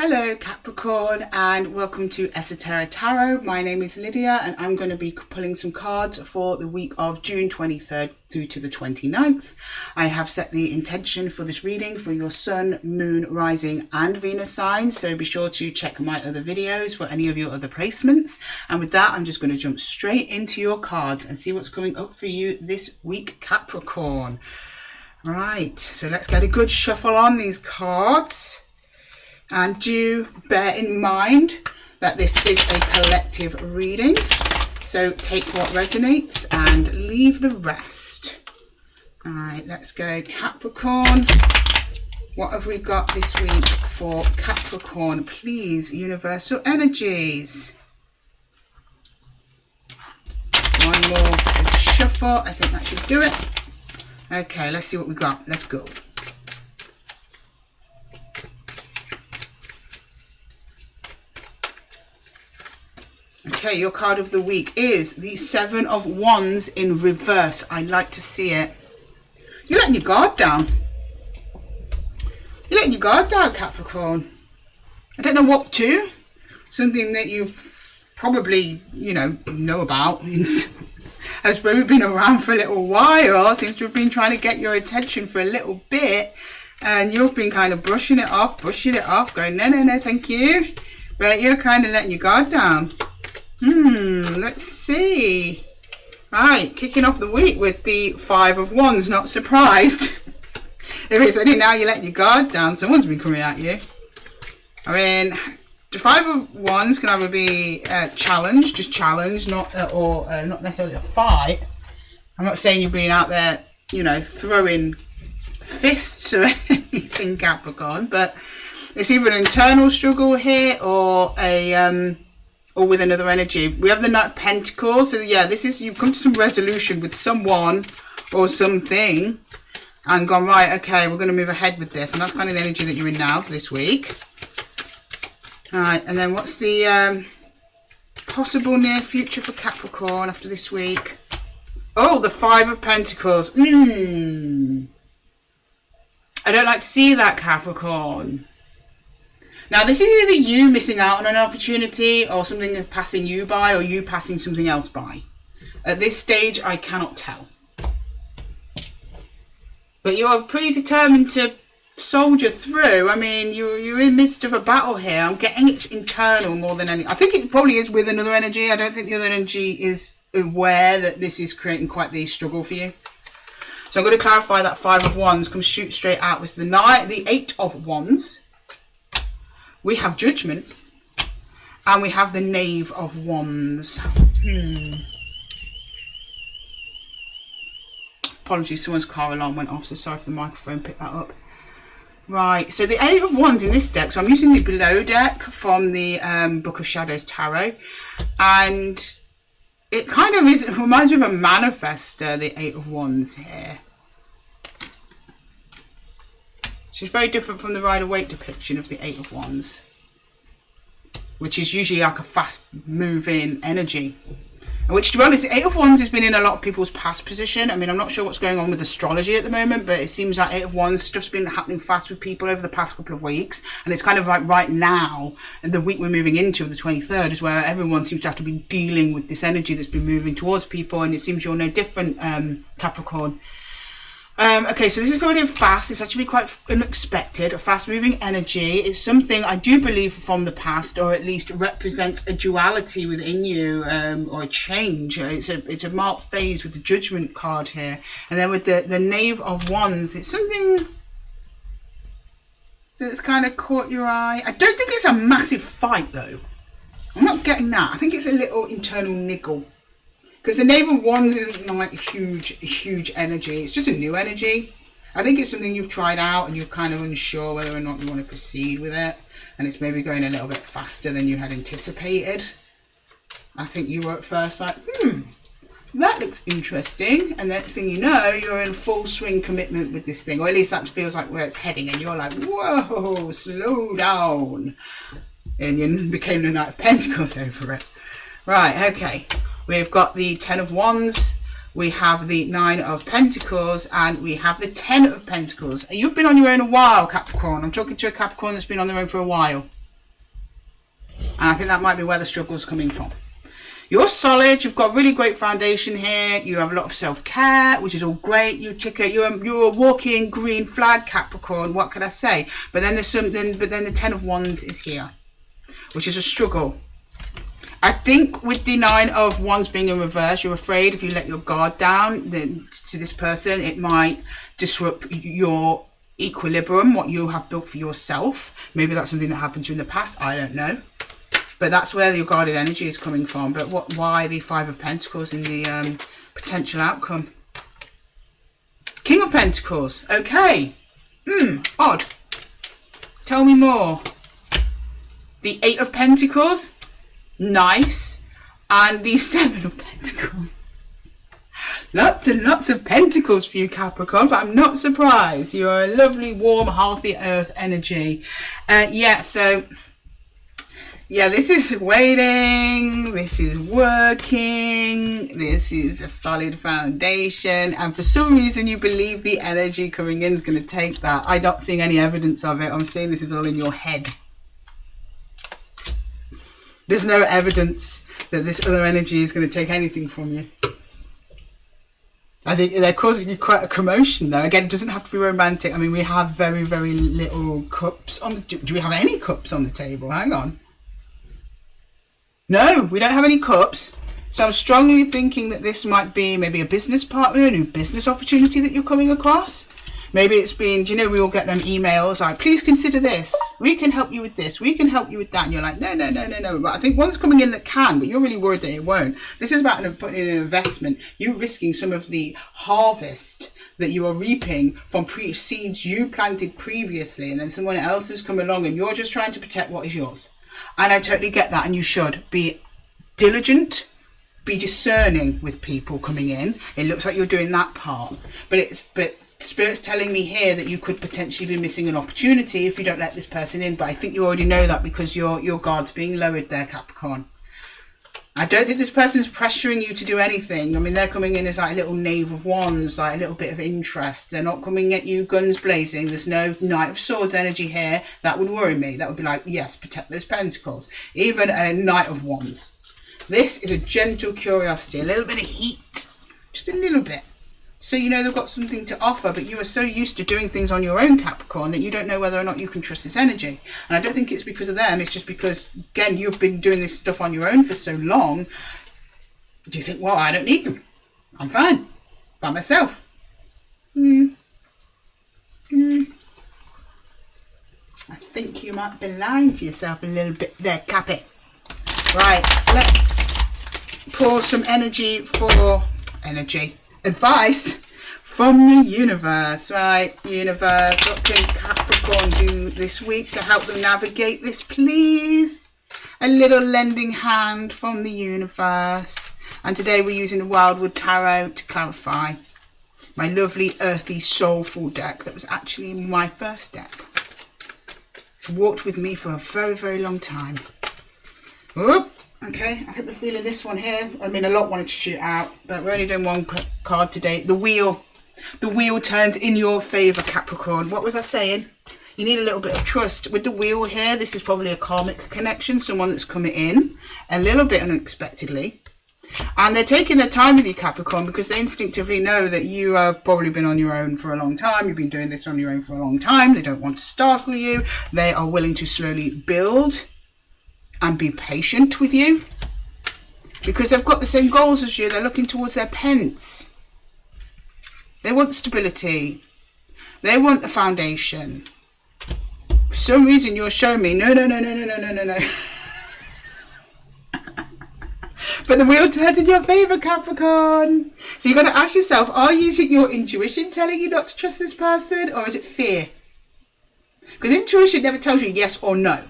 Hello Capricorn, and welcome to Esotera Tarot. My name is Lydia and I'm going to be pulling some cards for the week of June 23rd through to the 29th. I have set the intention for this reading for your Sun, Moon, Rising and Venus signs, so be sure to check my other videos for any of your other placements. And with that, I'm just going to jump straight into your cards and see what's coming up for you this week, Capricorn. Right, so let's get a good shuffle on these cards. And do bear in mind that this is a collective reading. So take what resonates and leave the rest. All right, let's go Capricorn. What have we got this week for Capricorn? Please, universal energies. One more shuffle. I think that should do it. Okay, let's see what we got. Let's go. Okay, your card of the week is the Seven of Wands in reverse. I like to see it. You're letting your guard down. You're letting your guard down, Capricorn. I don't know what to. Something that you've probably, know about. Has probably been around for a little while. Seems to have been trying to get your attention for a little bit. And you've been kind of brushing it off, going, no, thank you. But you're kind of letting your guard down. Let's see. Right, kicking off the week with the Five of Wands. Not surprised. If it's only now you're letting your guard down, someone's been coming at you. I mean, the Five of Wands can either be a challenge, just challenge, not necessarily a fight. I'm not saying you're being out there, throwing fists or anything, Capricorn, but it's either an internal struggle here or or with another energy. We have the Knight of Pentacles. So yeah, this is, you've come to some resolution with someone or something and gone, right, okay, we're going to move ahead with this. And that's kind of the energy that you're in now for this week. All right, and then what's the possible near future for Capricorn after this week? Oh, the Five of Pentacles. I don't like to see that, Capricorn. Now, this is either you missing out on an opportunity or something passing you by or you passing something else by. At this stage, I cannot tell. But you are pretty determined to soldier through. I mean, you're in the midst of a battle here. I'm getting it's internal more than any. I think it probably is with another energy. I don't think the other energy is aware that this is creating quite the struggle for you. So I'm going to clarify that Five of Wands comes shoot straight out with the Eight of Wands. We have Judgment, and we have the Knave of Wands. Apologies, someone's car alarm went off, so sorry if the microphone picked that up. Right, so the Eight of Wands in this deck, so I'm using the Below deck from the Book of Shadows Tarot, and it kind of is, it reminds me of a manifester, the Eight of Wands here. Which is very different from the Rider-Waite depiction of the Eight of Wands, which is usually like a fast moving energy. Which, to be honest, the Eight of Wands has been in a lot of people's past position. I mean, I'm not sure what's going on with astrology at the moment, but it seems like Eight of Wands stuff's been happening fast with people over the past couple of weeks. And it's kind of like right now, the week we're moving into, the 23rd, is where everyone seems to have to be dealing with this energy that's been moving towards people. And it seems you're no different, Capricorn. Okay, so this is going in fast. It's actually quite unexpected. A fast-moving energy. It's something I do believe from the past, or at least represents a duality within you, or a change. It's a marked phase with the Judgment card here, and then with the Knave of Wands, it's something that's kind of caught your eye. I don't think it's a massive fight though. I'm not getting that. I think it's a little internal niggle. Because the Knave of Wands isn't like huge energy. It's just a new energy. I think it's something you've tried out and you're kind of unsure whether or not you want to proceed with it. And it's maybe going a little bit faster than you had anticipated. I think you were at first like, that looks interesting. And next thing you know, you're in full swing commitment with this thing. Or at least that feels like where it's heading. And you're like, whoa, slow down. And you became the Knight of Pentacles over it. Right, okay. We've got the Ten of Wands, we have the Nine of Pentacles, and we have the Ten of Pentacles. And you've been on your own a while, Capricorn. I'm talking to a Capricorn that's been on their own for a while. And I think that might be where the struggle's coming from. You're solid. You've got really great foundation here. You have a lot of self-care, which is all great. You're a walking green flag, Capricorn. What can I say? But then there's something. But then the Ten of Wands is here, which is a struggle. I think with the Nine of Wands being in reverse, you're afraid if you let your guard down then to this person, it might disrupt your equilibrium, what you have built for yourself. Maybe that's something that happened to you in the past. I don't know. But that's where your guarded energy is coming from. But why the Five of Pentacles in the potential outcome? King of Pentacles. Okay. Odd. Tell me more. The Eight of Pentacles. Nice. And the Seven of Pentacles. Lots and lots of pentacles for you, Capricorn, but I'm not surprised. You're a lovely, warm, hearty earth energy. Yeah, this is waiting, this is working, this is a solid foundation, and for some reason you believe the energy coming in is going to take that. I'm not seeing any evidence of it. I'm seeing this is all in your head. There's no evidence that this other energy is going to take anything from you. I think they're causing you quite a commotion though. Again, it doesn't have to be romantic. I mean, we have very, very little cups on the... Do we have any cups on the table? Hang on. No, we don't have any cups. So I'm strongly thinking that this might be maybe a business partner, a new business opportunity that you're coming across. Maybe it's been, do you know, we all get them emails like, please consider this. We can help you with this. We can help you with that. And you're like, no. But I think one's coming in that can, but you're really worried that it won't. This is about putting in an investment. You're risking some of the harvest that you are reaping from seeds you planted previously. And then someone else has come along and you're just trying to protect what is yours. And I totally get that. And you should be diligent, be discerning with people coming in. It looks like you're doing that part. But Spirit's telling me here that you could potentially be missing an opportunity if you don't let this person in. But I think you already know that because your guard's being lowered there, Capricorn. I don't think this person's pressuring you to do anything. I mean, they're coming in as like a little Knave of Wands, like a little bit of interest. They're not coming at you guns blazing. There's no Knight of Swords energy here. That would worry me. That would be like, yes, protect those pentacles. Even a Knight of Wands. This is a gentle curiosity, a little bit of heat, just a little bit. So you know they've got something to offer, but you are so used to doing things on your own, Capricorn, that you don't know whether or not you can trust this energy. And I don't think it's because of them. It's just because, again, you've been doing this stuff on your own for so long. Do you think, well, I don't need them. I'm fine. By myself. I think you might be lying to yourself a little bit there, Cappy. Right, let's pour some energy for advice from the universe. Right, universe, what can Capricorn do this week to help them navigate this, please? A little lending hand from the universe. And today we're using the Wildwood Tarot to clarify my lovely earthy soulful deck that was actually my first deck. It's walked with me for a very, very long time. Whoop. Okay, I think we're feeling this one here. I mean, a lot wanted to shoot out, but we're only doing one card today. The wheel turns in your favour, Capricorn. What was I saying? You need a little bit of trust. With the wheel here, this is probably a karmic connection, someone that's coming in a little bit unexpectedly. And they're taking their time with you, Capricorn, because they instinctively know that you have probably been on your own for a long time. You've been doing this on your own for a long time. They don't want to startle you. They are willing to slowly build and be patient with you because they've got the same goals as you. They're looking towards their pence. They want stability. They want the foundation. For some reason you're showing me no. But the wheel turns in your favour, Capricorn. So you've got to ask yourself, are you using your intuition telling you not to trust this person, or is it fear? Because intuition never tells you yes or no.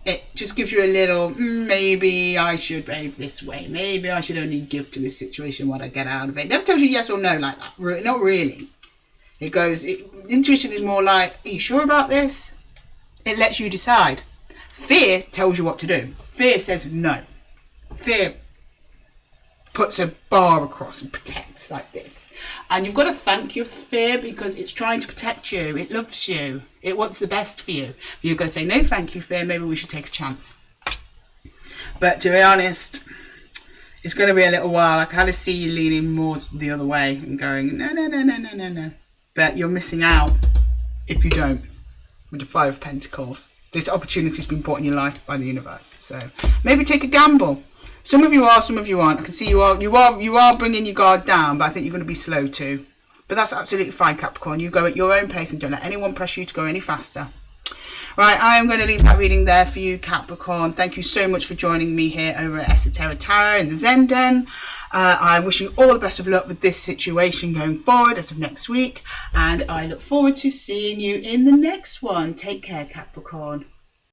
It just gives you a little, maybe I should behave this way. Maybe I should only give to this situation what I get out of it. It never tells you yes or no like that. Not really. It goes, intuition is more like, are you sure about this? It lets you decide. Fear tells you what to do. Fear says no. Fear puts a bar across and protects like this. And you've got to thank your fear because it's trying to protect you. It loves you. It wants the best for you. You've got to say, no, thank you, fear. Maybe we should take a chance. But to be honest, it's going to be a little while. I kind of see you leaning more the other way and going, no, no, no, no, no, no, no. But you're missing out if you don't. With the Five of Pentacles, this opportunity's been brought in your life by the universe. So maybe take a gamble. Some of you are, some of you aren't. I can see you are bringing your guard down, but I think you're going to be slow too. But that's absolutely fine, Capricorn. You go at your own pace and don't let anyone pressure you to go any faster. Right, I am going to leave that reading there for you, Capricorn. Thank you so much for joining me here over at Esotera Tarot in the Zen Den. I wish you all the best of luck with this situation going forward as of next week. And I look forward to seeing you in the next one. Take care, Capricorn.